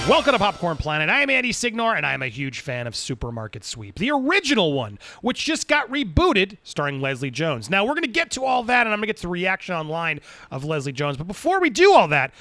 Welcome to Popcorn Planet. I am Andy Signor, and I am a huge fan of Supermarket Sweep, the original one, which just got rebooted, starring Leslie Jones. Now, we're going to get to all that, and I'm going to get to the reaction online of Leslie Jones. But before we do all that,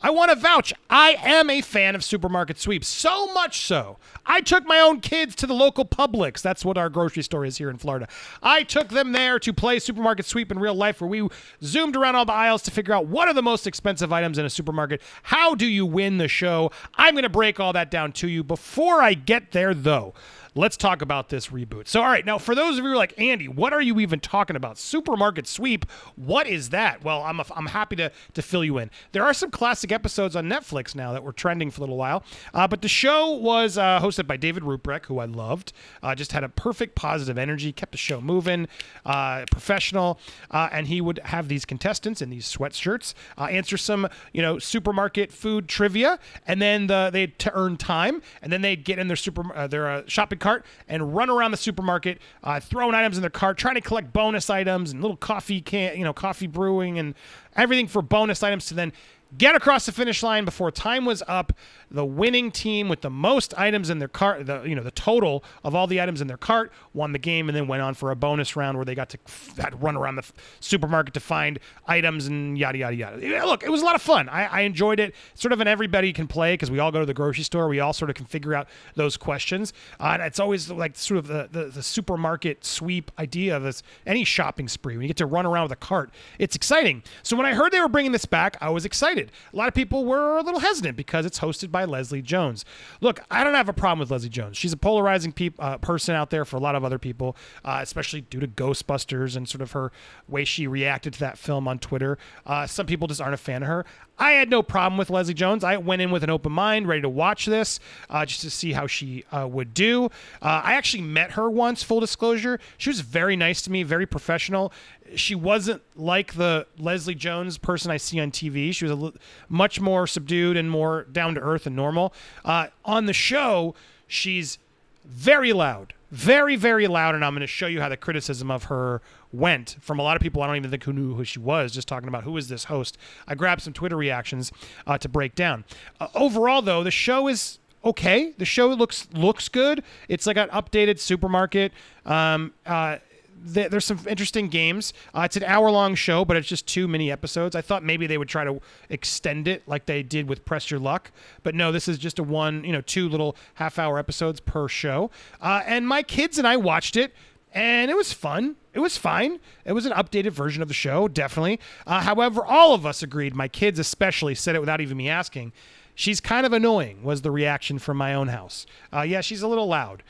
I want to vouch. I am a fan of Supermarket Sweep, so much so. I took my own kids to the local Publix. That's what our grocery store is here in Florida. I took them there to play Supermarket Sweep in real life, where we zoomed around all the aisles to figure out what are the most expensive items in a supermarket. How do you win the show? I'm going to break all that down to you. Before I get there, though, let's talk about this reboot. So, all right, now for those of you who are like, Andy, what are you even talking about? Supermarket Sweep, what is that? Well, I'm happy to fill you in. There are some classic episodes on Netflix now that were trending for a little while, but the show was hosted by David Ruprecht, who I loved. Just had a perfect positive energy, kept the show moving, professional, and he would have these contestants in these sweatshirts answer some, supermarket food trivia, and then they'd earn time, and then they'd get in their shopping cart and run around the supermarket, throwing items in their cart, trying to collect bonus items and little coffee coffee brewing and everything for bonus items to then get across the finish line before time was up. The winning team with the most items in their cart, the total of all the items in their cart, won the game, and then went on for a bonus round where they got to run around the supermarket to find items and yada, yada, yada. Look, it was a lot of fun. I enjoyed it. Sort of an everybody can play because we all go to the grocery store. We all sort of can figure out those questions. And it's always like sort of the supermarket sweep idea of this, any shopping spree. When you get to run around with a cart, it's exciting. So when I heard they were bringing this back, I was excited. A lot of people were a little hesitant because it's hosted by Leslie Jones. Look, I don't have a problem with Leslie Jones. She's a polarizing person out there for a lot of other people, especially due to Ghostbusters and sort of her way she reacted to that film on Twitter. Some people just aren't a fan of her. I had no problem with Leslie Jones. I went in with an open mind, ready to watch this, just to see how she would do. I actually met her once, full disclosure. She was very nice to me, very professional. She wasn't like the Leslie Jones person I see on TV. She was much more subdued and more down to earth and normal. On the show, she's very loud, very, very loud, and I'm going to show you how the criticism of her went from a lot of people. I don't even think who knew who she was, just talking about who is this host. I grabbed some Twitter reactions to break down. Overall, though, the show is okay. The show looks good. It's like an updated supermarket. There's some interesting games. It's an hour-long show, but it's just 2 mini episodes. I thought maybe they would try to extend it like they did with Press Your Luck, but no, this is just a 2 little half-hour episodes per show. And my kids and I watched it, and it was fun. It was fine. It was an updated version of the show, definitely. However, all of us agreed, my kids especially said it without even me asking, she's kind of annoying, was the reaction from my own house. Yeah, she's a little loud.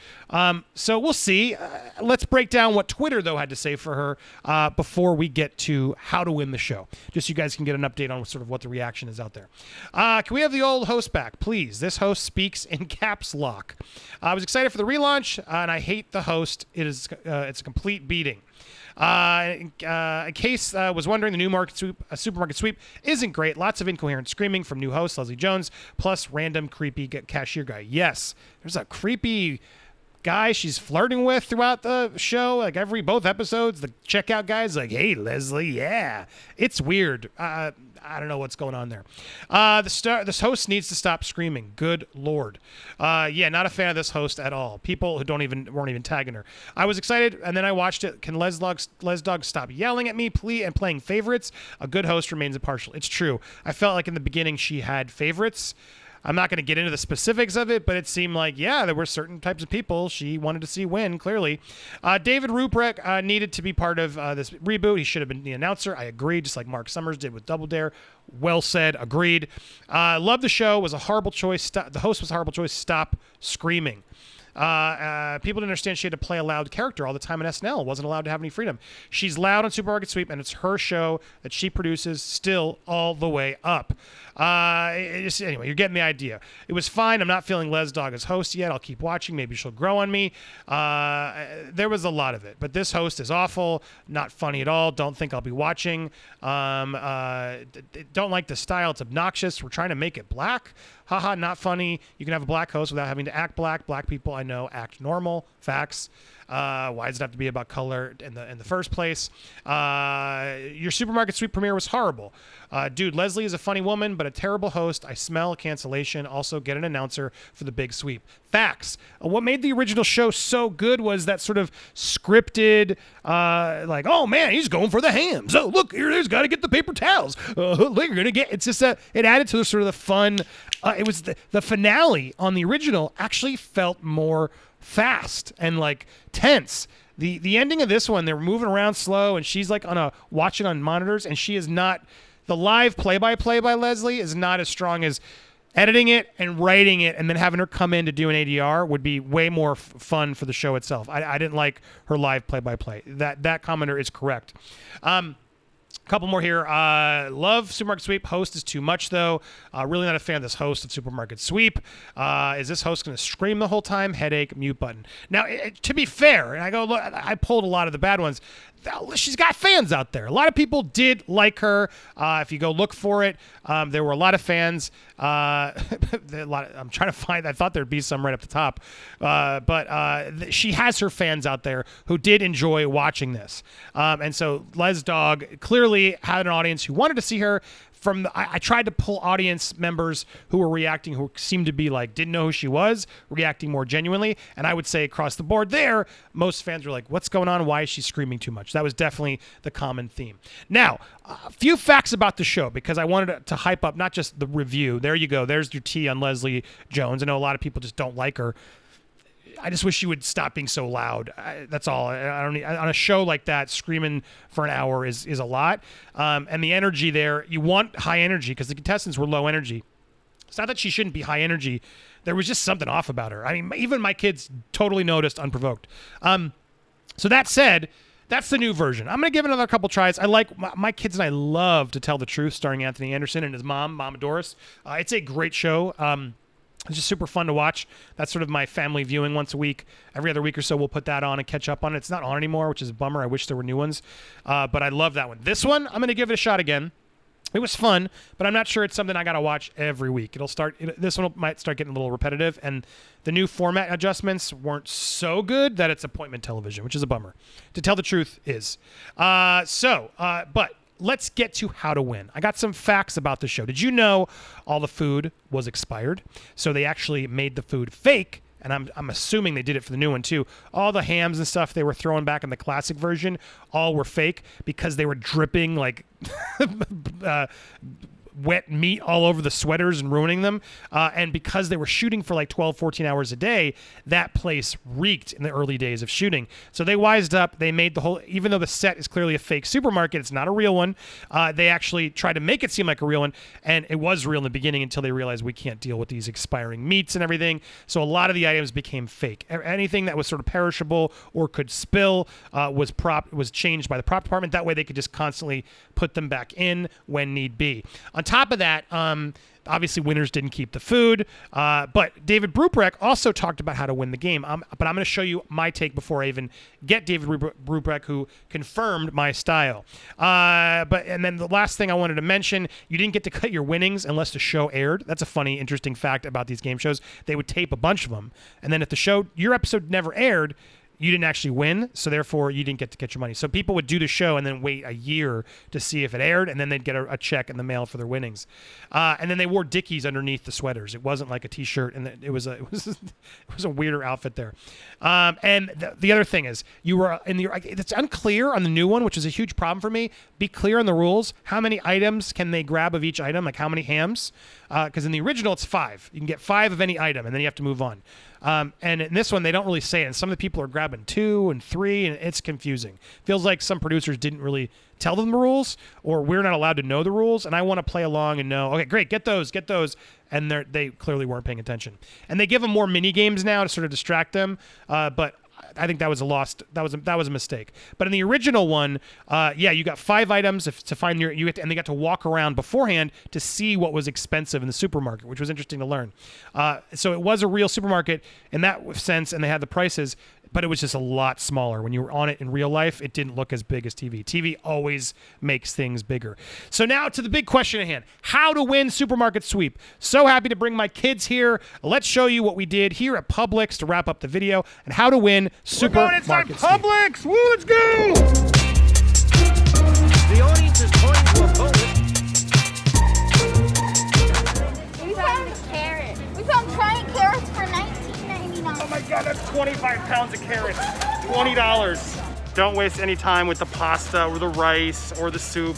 So we'll see. Let's break down what Twitter, though, had to say for her before we get to how to win the show. Just so you guys can get an update on sort of what the reaction is out there. Can we have the old host back, please? This host speaks in caps lock. I was excited for the relaunch, and I hate the host. It's a complete beating. In case was wondering, the new supermarket sweep isn't great. Lots of incoherent screaming from new host Leslie Jones, plus random creepy cashier guy. Yes, there's a creepy guy she's flirting with throughout the show. Like both episodes, the checkout guy's like, "Hey, Leslie, yeah." It's weird. I don't know what's going on there. This host needs to stop screaming. Good Lord. Yeah, not a fan of this host at all. People who weren't even tagging her. I was excited, and then I watched it. Can Lesdog stop yelling at me, please, and playing favorites? A good host remains impartial. It's true. I felt like in the beginning she had favorites. I'm not going to get into the specifics of it, but it seemed like, yeah, there were certain types of people she wanted to see win, clearly. David Ruprecht needed to be part of this reboot. He should have been the announcer. I agree, just like Mark Summers did with Double Dare. Well said. Agreed. Loved the show. Was a horrible choice. The host was a horrible choice. Stop screaming. People didn't understand she had to play a loud character all the time in SNL. Wasn't allowed to have any freedom. She's loud on Supermarket Sweep, and it's her show that she produces still all the way up. Anyway, you're getting the idea. It was fine. I'm not feeling Lesdog as host yet. I'll keep watching. Maybe she'll grow on me. There was a lot of it, but this host is awful. Not funny at all. Don't think I'll be watching. Don't like the style. It's obnoxious. We're trying to make it black. Haha, not funny. You can have a black host without having to act black. Black people, I know, act normal. Facts. Why does it have to be about color in the first place? Your supermarket sweep premiere was horrible. Dude, Leslie is a funny woman, but a terrible host. I smell cancellation. Also, get an announcer for the big sweep. Facts. What made the original show so good was that sort of scripted, like, oh man, he's going for the hams. Oh, look, here's got to get the paper towels. Look, you're gonna get. It's just it added to the sort of the fun. It was the finale on the original actually felt more fast and like tense. The ending of this one, they're moving around slow, and she's like watching on monitors, and she is not. The live play-by-play by Leslie is not as strong as editing it and writing it and then having her come in to do an ADR would be way more fun for the show itself. I didn't like her live play-by-play. That commenter is correct. Couple more here. Love Supermarket Sweep. Host is too much, though. Really not a fan of this host of Supermarket Sweep. Is this host going to scream the whole time? Headache, mute button. Now, to be fair, and I go, look, I pulled a lot of the bad ones. She's got fans out there. A lot of people did like her. If you go look for it, there were a lot of fans. I'm trying to find. I thought there'd be some right up the top, but she has her fans out there who did enjoy watching this. And so Les Dog clearly had an audience who wanted to see her. I tried to pull audience members who were reacting, who seemed to be like, didn't know who she was, reacting more genuinely. And I would say across the board there, most fans were like, what's going on? Why is she screaming too much? That was definitely the common theme. Now, a few facts about the show, because I wanted to hype up not just the review. There you go. There's your tea on Leslie Jones. I know a lot of people just don't like her. I just wish she would stop being so loud. That's all. I don't need, on a show like that, screaming for an hour is a lot. And the energy there, you want high energy because the contestants were low energy. It's not that she shouldn't be high energy. There was just something off about her. I mean, even my kids totally noticed unprovoked. So that said, that's the new version. I'm going to give it another couple tries. I like my kids and I love To Tell the Truth, starring Anthony Anderson and his mom, Mama Doris. It's a great show. It's just super fun to watch. That's sort of my family viewing once a week. Every other week or so, we'll put that on and catch up on it. It's not on anymore, which is a bummer. I wish there were new ones. But I love that one. This one, I'm going to give it a shot again. It was fun, but I'm not sure it's something I got to watch every week. This one might start getting a little repetitive, and the new format adjustments weren't so good that it's appointment television, which is a bummer. To Tell the Truth is. But let's get to how to win. I got some facts about the show. Did you know all the food was expired? So they actually made the food fake, and I'm assuming they did it for the new one too. All the hams and stuff they were throwing back in the classic version, all were fake because they were dripping like wet meat all over the sweaters and ruining them. And because they were shooting for like 12, 14 hours a day, that place reeked in the early days of shooting. So they wised up. They made the whole, even though the set is clearly a fake supermarket, it's not a real one. They actually tried to make it seem like a real one. And it was real in the beginning until they realized we can't deal with these expiring meats and everything. So a lot of the items became fake. Anything that was sort of perishable or could spill was changed by the prop department. That way they could just constantly put them back in when need be. On top of that, obviously winners didn't keep the food, but David Brubeck also talked about how to win the game. But I'm going to show you my take before I even get David Brubeck, who confirmed my style. And then the last thing I wanted to mention, you didn't get to cut your winnings unless the show aired. That's a funny, interesting fact about these game shows. They would tape a bunch of them, and then if your episode never aired, you didn't actually win, so therefore you didn't get to get your money. So people would do the show and then wait a year to see if it aired, and then they'd get a check in the mail for their winnings. And then they wore Dickies underneath the sweaters. It wasn't like a T-shirt, and it was a weirder outfit there. And the other thing is, it's unclear on the new one, which is a huge problem for me. Be clear on the rules. How many items can they grab of each item? Like how many hams? Because in the original it's 5. You can get 5 of any item, and then you have to move on. And in this one, they don't really say it. And some of the people are grabbing 2 and 3, and it's confusing. Feels like some producers didn't really tell them the rules, or we're not allowed to know the rules. And I want to play along and know, okay, great, get those. And they clearly weren't paying attention. And they give them more mini games now to sort of distract them. But I think that was a mistake. But in the original one, you got 5 items to find and they got to walk around beforehand to see what was expensive in the supermarket, which was interesting to learn. So it was a real supermarket in that sense, and they had the prices. but it was just a lot smaller. When you were on it in real life, it didn't look as big as TV. TV always makes things bigger. So now to the big question at hand, how to win Supermarket Sweep. So happy to bring my kids here. Let's show you what we did here at Publix to wrap up the video and how to win Supermarket Sweep. Publix! Woo, let's go! The audience is pointing to a bonus. We found a carrot. We found giant carrots for $19.99. Oh my God, that's 25 pounds of carrots. $20. Don't waste any time with the pasta or the rice or the soup.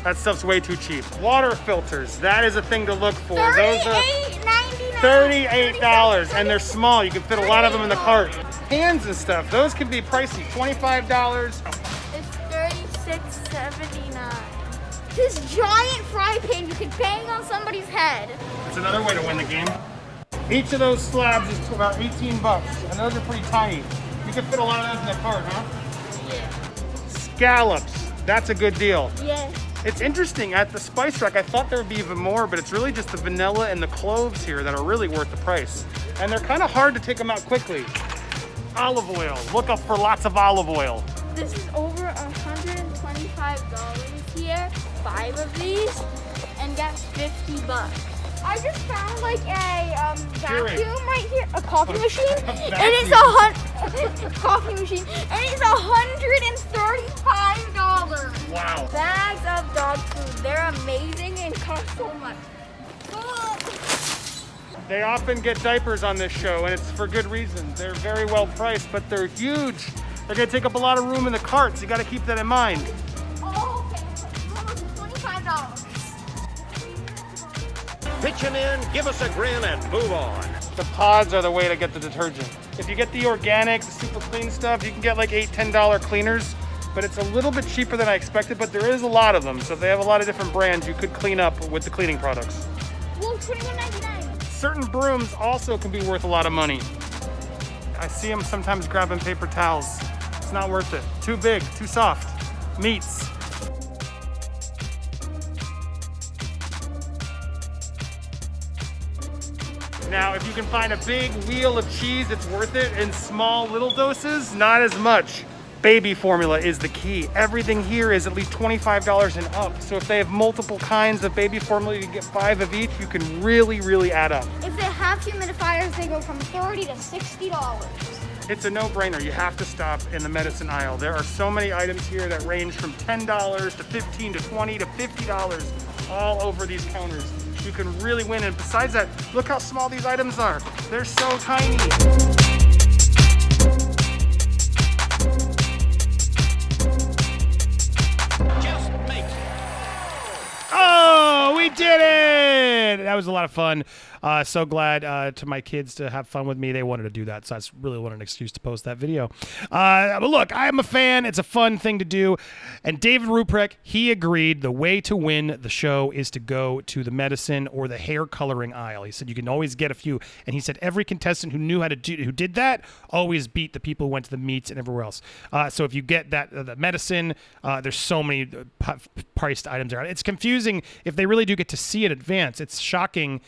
That stuff's way too cheap. Water filters, that is a thing to look for. Those are $38, and they're small. You can fit a lot of them in the cart. Pans and stuff, those can be pricey. $25. It's $36.79. This giant fry pan you could bang on somebody's head. That's another way to win the game. Each of those slabs is about 18 bucks, and those are pretty tiny. You can fit a lot of those in the cart, huh? Yeah. Scallops, that's a good deal. Yeah. It's interesting, at the spice rack, I thought there would be even more, but it's really just the vanilla and the cloves here that are really worth the price. And they're kind of hard to take them out quickly. Olive oil, look up for lots of olive oil. This is over $125 here. 5 of these, and got 50 bucks. I just found like a vacuum right here, a coffee machine, and it's coffee machine, and it's $135. Wow. Bags of dog food. They're amazing and cost so much. They often get diapers on this show, and it's for good reason. They're very well priced, but they're huge. They're gonna take up a lot of room in the cart, so you gotta keep that in mind. Oh, okay. Almost $25. Pitch 'em in, give us a grin, and move on. The pods are the way to get the detergent. If you get the organic, the super clean stuff, you can get like $8, $10 cleaners, but it's a little bit cheaper than I expected, but there is a lot of them. So if they have a lot of different brands, you could clean up with the cleaning products. Well, $21.99. Certain brooms also can be worth a lot of money. I see them sometimes grabbing paper towels. It's not worth it. Too big, too soft. Meats. Now, if you can find a big wheel of cheese, it's worth it. In small little doses, not as much. Baby formula is the key. Everything here is at least $25 and up. So if they have multiple kinds of baby formula, you get 5 of each, you can really, really add up. If they have humidifiers, they go from $30 to $60. It's a no-brainer. You have to stop in the medicine aisle. There are so many items here that range from $10 to $15 to $20 to $50 all over these counters. You can really win, and besides that, look how small these items are. They're so tiny. Just makes it. Oh, we did it! That was a lot of fun. So glad to my kids to have fun with me. They wanted to do that, so that's really what an excuse to post that video. But look, I'm a fan. It's a fun thing to do. And David Ruprecht, he agreed the way to win the show is to go to the medicine or the hair coloring aisle. He said you can always get a few. And he said every contestant who knew how to do, who did that, always beat the people who went to the meats and everywhere else. So if you get that the medicine, there's so many priced items there. It's confusing if they really do get to see it in advance. It's shocking.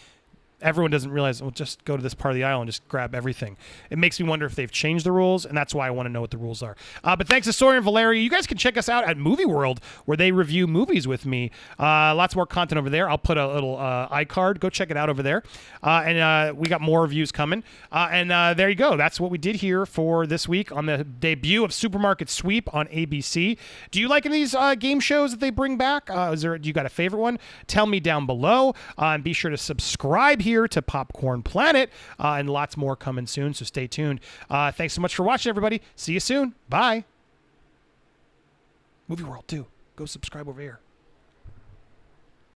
Everyone doesn't realize, well, just go to this part of the aisle and just grab everything. It makes me wonder if they've changed the rules, and that's why I want to know what the rules are. But thanks to Sawyer and Valeria. You guys can check us out at Movie World, where they review movies with me. Lots more content over there. I'll put a little iCard. Go check it out over there. And we got more reviews coming. And there you go. That's what we did here for this week on the debut of Supermarket Sweep on ABC. Do you like any of these game shows that they bring back? Do you got a favorite one? Tell me down below. And be sure to subscribe here to Popcorn Planet, and lots more coming soon, so stay tuned. Thanks so much for watching, everybody. See you soon. Bye. Movie World, too. Go subscribe over here.